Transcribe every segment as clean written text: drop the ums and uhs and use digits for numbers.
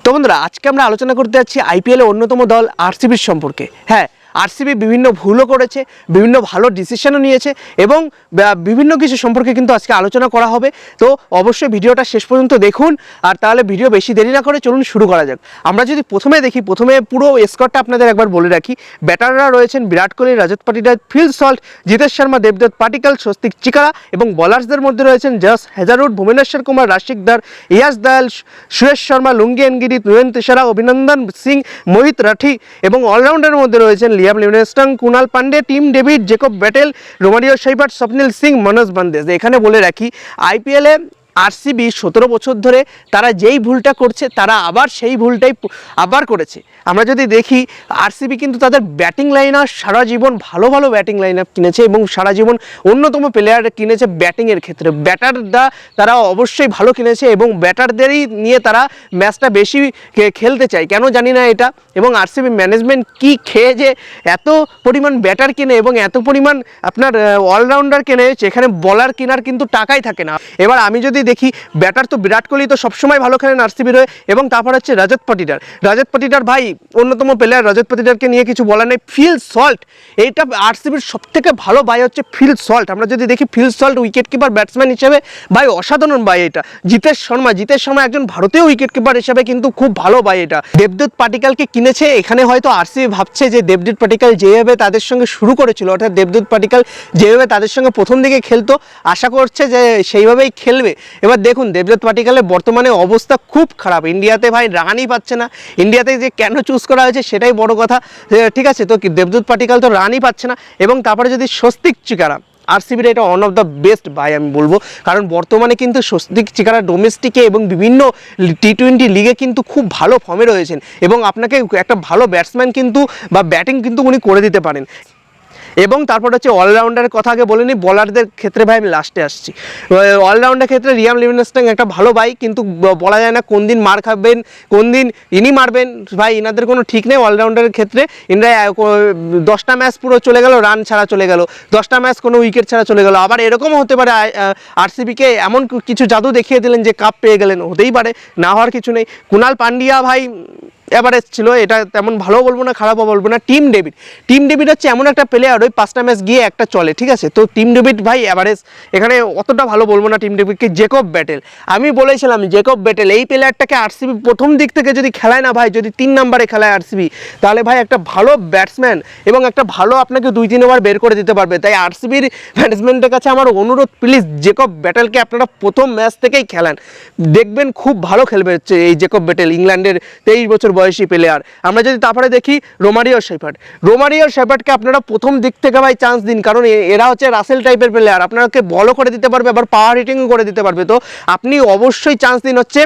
তো বন্ধুরা আজকে আমরা আলোচনা করতে যাচ্ছি আইপিএল এর অন্যতম দল আরসিবির সম্পর্কে। হ্যাঁ, আরসিবি বিভিন্ন ভুলও করেছে, বিভিন্ন ভালো ডিসিশনও নিয়েছে এবং বিভিন্ন কিছু সম্পর্কে কিন্তু আজকে আলোচনা করা হবে। তো অবশ্যই ভিডিওটা শেষ পর্যন্ত দেখুন, আর তাহলে ভিডিও বেশি দেরি না করে চলুন শুরু করা যাক। আমরা যদি প্রথমে দেখি, প্রথমে পুরো স্কোয়াডটা আপনাদের একবার বলে রাখি। ব্যাটাররা রয়েছেন বিরাট কোহলি, রজত পাটিদার, ফিল সল্ট, জিতেশ শর্মা, দেবদত্ত পাটিকল, স্বস্তিক চিকারা এবং বলার্সদের মধ্যে রয়েছেন জস হেজারউড, ভুবনেশ্বর কুমার, রাশিক দার, ইয়াস দয়াল, সুরেশ শর্মা, লুঙ্গি এনগিরি, নুয়েন তেসারা, অভিনন্দন সিং, মোহিত রাঠি এবং অলরাউন্ডারের মধ্যে রয়েছেন Liam Livingstone, Kunal Pandey, Tim David, Jacob Bethell, Romario Shepherd, Swapnil Singh, Manoj Bhandage. এখানে বলে রাখি আইপিএলে আরসিবি 17 বছর ধরে তারা যেই ভুলটা করছে তারা আবার সেই ভুলটাই আবার করেছে। আমরা যদি দেখি আরসিবি কিন্তু তাদের ব্যাটিং লাইন আপ সারা জীবন ভালো ভালো ব্যাটিং লাইন আপ কিনেছে এবং সারা জীবন অন্যতম প্লেয়ার কিনেছে ব্যাটিংয়ের ক্ষেত্রে। ব্যাটাররা তারা অবশ্যই ভালো কিনেছে এবং ব্যাটারদেরই নিয়ে তারা ম্যাচটা বেশি খেলতে চায়, কেন জানি না এটা। এবং আরসিবি ম্যানেজমেন্ট কি খেয়ে যে এত পরিমাণ ব্যাটার কিনে এবং এত পরিমাণ আপনার অলরাউন্ডার কেনে, যেখানে বলার কেনার কিন্তু টাকাই থাকে না। এবার আমি যদি দেখি ব্যাটার তো বিরাট কোহলি তো সবসময় ভালো খেলেন আরসিবির হয়ে, এবং তারপর হচ্ছে রজত পাটিদার ভাই অন্যতম প্লেয়ার। রজত পাটিদারকে নিয়ে কিছু বলার নেই। ফিল সল্ট, এইটা আরসিবির সব থেকে ভালো বাই হচ্ছে ফিল সল্ট। আমরা যদি দেখি Phil Salt wicket keeper batsman হিসেবে ভাই অসাধারণ বাই এটা। জিতেশ শর্মা একজন ভারতীয় উইকেট কিপার হিসেবে কিন্তু খুব ভালো বাই এটা। দেবদত্ত পাটিকলকে কিনেছে, এখানে হয়তো আরসিবি ভাবছে যে দেবদত্ত পাটিকল যেভাবে তাদের সঙ্গে শুরু করেছিল, অর্থাৎ দেবদত্ত পাটিকল যেভাবে তাদের সঙ্গে প্রথম দিকে খেলতো, আশা করছে যে সেইভাবেই খেলবে। এবার দেখুন দেবদত্ত পাটিকলের বর্তমানে অবস্থা খুব খারাপ, ইন্ডিয়াতে ভাই রানই পাচ্ছে না। ইন্ডিয়াতে যে কেন চুজ করা হয়েছে সেটাই বড় কথা, ঠিক আছে। তো দেবদত্ত পাটিকল তো রানই পাচ্ছে না। এবং তারপরে যদি স্বস্তিক চিকারা, আরসিবির এটা one of the best buy আমি বলবো, কারণ বর্তমানে কিন্তু স্বস্তিক চিকারা ডোমেস্টিকে এবং বিভিন্ন টি20 লিগে কিন্তু খুব ভালো ফর্মে রয়েছেন এবং আপনাকে একটা ভালো ব্যাটসম্যান কিন্তু বা ব্যাটিং কিন্তু উনি করে দিতে পারেন। এবং তারপর হচ্ছে অলরাউন্ডারের কথা আগে বলিনি, বলারদের ক্ষেত্রে ভাই আমি লাস্টে আসছি। অলরাউন্ডার ক্ষেত্রে লিয়াম লিভিংস্টন একটা ভালো বাই, কিন্তু বলা যায় না কোন দিন মার খাবেন, কোন দিন ইনি মারবেন ভাই, ইনাদের কোনো ঠিক নেই। অলরাউন্ডারের ক্ষেত্রে ইনারা 10টা ম্যাচ পুরো চলে গেল রান ছাড়া চলে গেল, 10টা ম্যাচ কোনো উইকেট ছাড়া চলে গেল। আবার এরকমও হতে পারে আরসিবিকে এমন কিছু জাদু দেখিয়ে দিলেন যে কাপ পেয়ে গেলেন, হতেই পারে, না হওয়ার কিছু নেই। কুনাল পান্ডিয়া ভাই এভারেজ ছিল, এটা তেমন ভালো বলবো না খারাপও বলবো না। টিম ডেভিড হচ্ছে এমন একটা প্লেয়ার, ওই 5টা ম্যাচ গিয়ে একটা চলে, ঠিক আছে। তো টিম ডেভিড ভাই এভারেজ, এখানে অতটা ভালো বলবো না টিম ডেভিডকে। জেকব ব্যাটেল, আমি বলেছিলাম জেকব ব্যাটেল এই প্লেয়ারটাকে আরসিবি প্রথম দিক থেকে যদি খেলায় না ভাই, যদি 3 নম্বরে খেলায় আরসিবি, তাহলে ভাই একটা ভালো ব্যাটসম্যান এবং একটা ভালো আপনাকে 2-3 ওভার বের করে দিতে পারবে। তাই আরসিবির ম্যানেজমেন্টের কাছে আমার অনুরোধ, প্লিজ জেকব ব্যাটেলকে আপনারা প্রথম ম্যাচ থেকেই খেলান, দেখবেন খুব ভালো খেলবে হচ্ছে এই জেকব ব্যাটেল, ইংল্যান্ডের 23 বছর বয়সী প্লেয়ার। আমরা যদি তারপরে দেখি রোমারিও সাইফার্টকে আপনারা প্রথম দিক থেকে ভাই চান্স দিন, কারণ এরা হচ্ছে রাসেল টাইপের প্লেয়ার, আপনাকে বলও করে দিতে পারবে, আবার পাওয়ার হিটিংও করে দিতে পারবে। তো আপনি অবশ্যই চান্স দিন হচ্ছে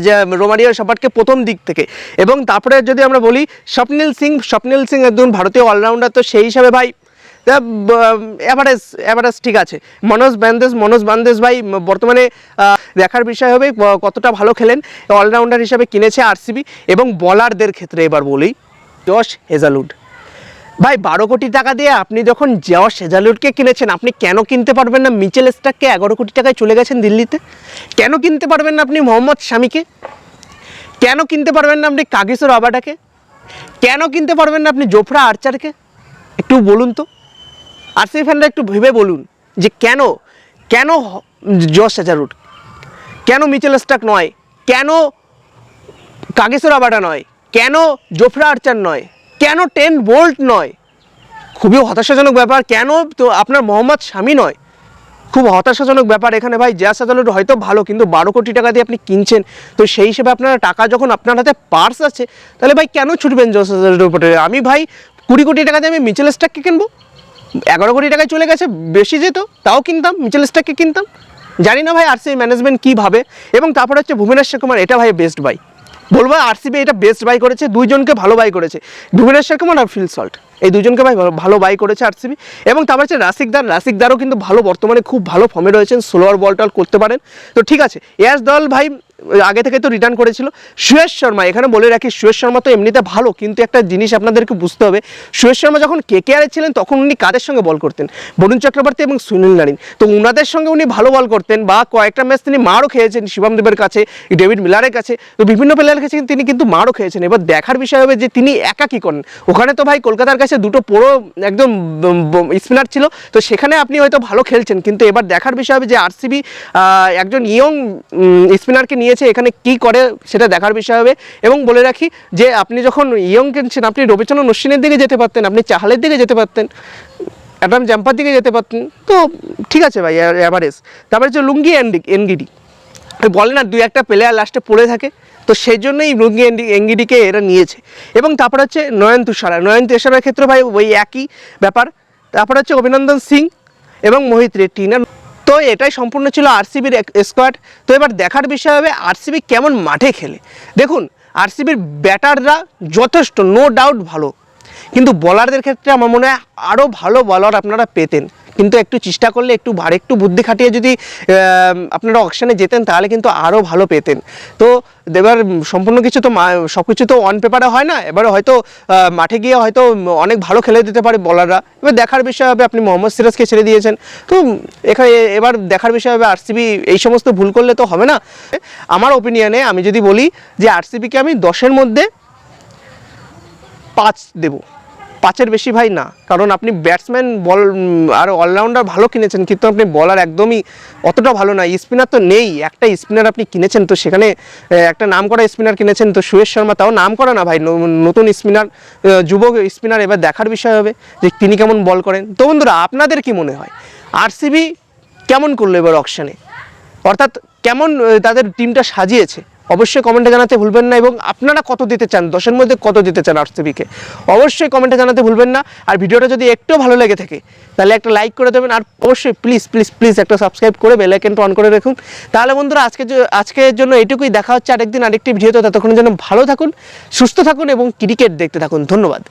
যে রোমারিও সাইফার্টকে প্রথম দিক থেকে। এবং তারপরে যদি আমরা বলি স্বপ্নিল সিং একজন ভারতীয় অলরাউন্ডার, তো সেই হিসাবে ভাই এভারেজ ঠিক আছে। মনোজ বান্দেজ ভাই বর্তমানে দেখার বিষয় হবে কতটা ভালো খেলেন, অলরাউন্ডার হিসাবে কিনেছে আরসিবি। এবং বলারদের ক্ষেত্রে এবার বলি জশ হেজালউড ভাই, 12 কোটি টাকা দিয়ে আপনি যখন জশ হেজালউডকে কিনেছেন, আপনি কেন কিনতে পারবেন না মিচেল স্টার্ককে? 11 কোটি টাকায় চলে গেছেন দিল্লিতে, কেন কিনতে পারবেন না আপনি মোহাম্মদ শামিকে? কেন কিনতে পারবেন না আপনি কাগিসো রাবাডাকে? কেন কিনতে পারবেন না আপনি জোফরা আর্চারকে? একটু বলুন তো, আরসিবি ফ্যানরা একটু ভেবে বলুন যে কেন জশ হেজালউড, কেন মিচেল স্টার্ক নয়, কেন কাগিসো রাবাডা নয়, কেন জোফরা আর্চার নয়, কেন টেন বোল্ট নয়? খুবই হতাশাজনক ব্যাপার। কেন তো আপনার মোহাম্মদ শামি নয়? খুব হতাশাজনক ব্যাপার এখানে ভাই। জশ হেজালউড হয়তো ভালো, কিন্তু 12 কোটি টাকা দিয়ে আপনি কিনছেন, তো সেই হিসেবে আপনারা টাকা যখন আপনার হাতে পার্স আছে, তাহলে ভাই কেন ছুটবেন জশ হেজালউডের উপরে? আমি ভাই 20 কোটি টাকা দিয়ে আমি মিচেল স্টার্ককে কিনবো, 11 কোটি টাকায় চলে গেছে, বেশি যেত তাও কিনতাম, মিচেল স্টার্ককে কিনতাম। জানি না ভাই আরসিবি ম্যানেজমেন্ট কী ভাবে। এবং তারপর হচ্ছে ভুবনেশ্বর কুমার, এটা ভাই বেস্ট বাই বলবো, আরসিবি এটা বেস্ট বাই করেছে, দুইজনকে ভালো বাই করেছে, ভুবনেশ্বর কুমার আর ফিল সল্ট, এই দুজনকে ভাই ভালো বাই করেছে আরসিবি। এবং তারপর হচ্ছে রাশিক দারও কিন্তু ভালো, বর্তমানে খুব ভালো ফর্মে রয়েছেন, স্লোয়ার বল টল করতে পারেন, তো ঠিক আছে। ইয়াস দল ভাই আগে থেকে তো রিটার্ন করেছিল। সুয়েশ শর্মা, এখানে বলে রাখি সুয়েশ শর্মা তো এমনিতে ভালো, কিন্তু একটা জিনিস আপনাদেরকে বুঝতে হবে, সুয়েশ শর্মা যখন কেকেআরে ছিলেন তখন উনি কাদের সঙ্গে বল করতেন? বরুণ চক্রবর্তী এবং সুনীল নারিন। তো উনাদের সঙ্গে উনি ভালো বল করতেন, বা কয়েকটা ম্যাচ তিনি মারও খেয়েছেন শিবম দেবের কাছে, ডেভিড মিলারের কাছে, তো বিভিন্ন প্লেয়ারের কাছে তিনি কিন্তু মারও খেয়েছেন। এবার দেখার বিষয় হবে যে তিনি একা কী করেন। ওখানে তো ভাই কলকাতার কাছে দুটো পুরো একদম স্পিনার ছিল, তো সেখানে আপনি হয়তো ভালো খেলছেন, কিন্তু এবার দেখার বিষয় হবে যে আরসিবি একজন ইয়ং স্পিনারকে নিয়েছে, এখানে কি করে সেটা দেখার বিষয় হবে। এবং বলে রাখি যে আপনি যখন ইয়ং কিনছেন, আপনি রবিচন্দ্রন অশ্বিনের দিকে যেতে পারতেন, আপনি চাহালের দিকে যেতে পারতেন, অ্যাডাম জাম্পার দিকে যেতে পারতেন, তো ঠিক আছে ভাই অ্যাভারেজ। তারপরে হচ্ছে লুঙ্গি এনগিডি, বলে না 2-1 প্লেয়ার লাস্টে পড়ে থাকে, তো সেই জন্যই লুঙ্গি এনগিডিকে এরা নিয়েছে। এবং তারপর হচ্ছে নয়ন তুষারের ক্ষেত্রে ভাই ওই একই ব্যাপার। তারপর হচ্ছে অভিনন্দন সিং এবং মোহিত রেড্ডি। না, তো এটাই সম্পূর্ণ ছিল আরসিবির স্কোয়াড। তো এবার দেখার বিষয় হবে আরসিবি কেমন মাঠে খেলে। দেখুন, আরসিবির ব্যাটাররা যথেষ্ট, নো ডাউট ভালো, কিন্তু বলারদের ক্ষেত্রে আমার মনে হয় আরও ভালো বলার আপনারা পেতেন, কিন্তু একটু চেষ্টা করলে, একটু বুদ্ধি খাটিয়ে যদি আপনারা অকশনে যেতেন, তাহলে কিন্তু আরও ভালো পেতেন। তো এবার সম্পূর্ণ কিছু তো সব কিছু তো অন পেপারে হয় না, এবারে হয়তো মাঠে গিয়ে হয়তো অনেক ভালো খেলে দিতে পারে বলাররা। এবার দেখার বিষয় হবে, আপনি মোহাম্মদ সিরাজকে ছেড়ে দিয়েছেন, তো এখানে এবার দেখার বিষয় হবে আরসিবি এই সমস্ত ভুল করলে তো হবে না। আমার ওপিনিয়নে আমি যদি বলি যে আরসিবিকে আমি 10-এর মধ্যে 5 দেবো, 5-এর বেশি ভাই না, কারণ আপনি ব্যাটসম্যান বল আর অলরাউন্ডার ভালো কিনেছেন, কিন্তু আপনি বলার একদমই অতটা ভালো না। স্পিনার তো নেই, একটা স্পিনার আপনি কিনেছেন, তো সেখানে একটা নাম করা স্পিনার কিনেছেন, তো সুয়েশ শর্মা তাও নাম করা না ভাই, নতুন স্পিনার, যুবক স্পিনার। এবার দেখার বিষয় হবে যে তিনি কেমন বল করেন। তো বন্ধুরা, আপনাদের কি মনে হয় আরসিবি কেমন করলো এবার অকশনে, অর্থাৎ কেমন তাদের টিমটা সাজিয়েছে? অবশ্যই কমেন্টে জানাতে ভুলবেন না, এবং আপনারা কত দিতে চান, 10-এর মধ্যে কত দিতে চান আরসিবিকে, অবশ্যই কমেন্টে জানাতে ভুলবেন না। আর ভিডিওটা যদি একটু ভালো লেগে থাকে তাহলে একটা লাইক করে দেবেন, আর অবশ্যই প্লিজ প্লিজ প্লিজ একটা সাবস্ক্রাইব করে বেল আইকনটা অন করে রাখুন। তাহলে বন্ধুরা, আজকের জন্য এটুকুই, দেখা হচ্ছে আরেকদিন আরেকটি ভিডিওতে। ততক্ষণের জন্য ভালো থাকুন, সুস্থ থাকুন এবং ক্রিকেট দেখতে থাকুন। ধন্যবাদ।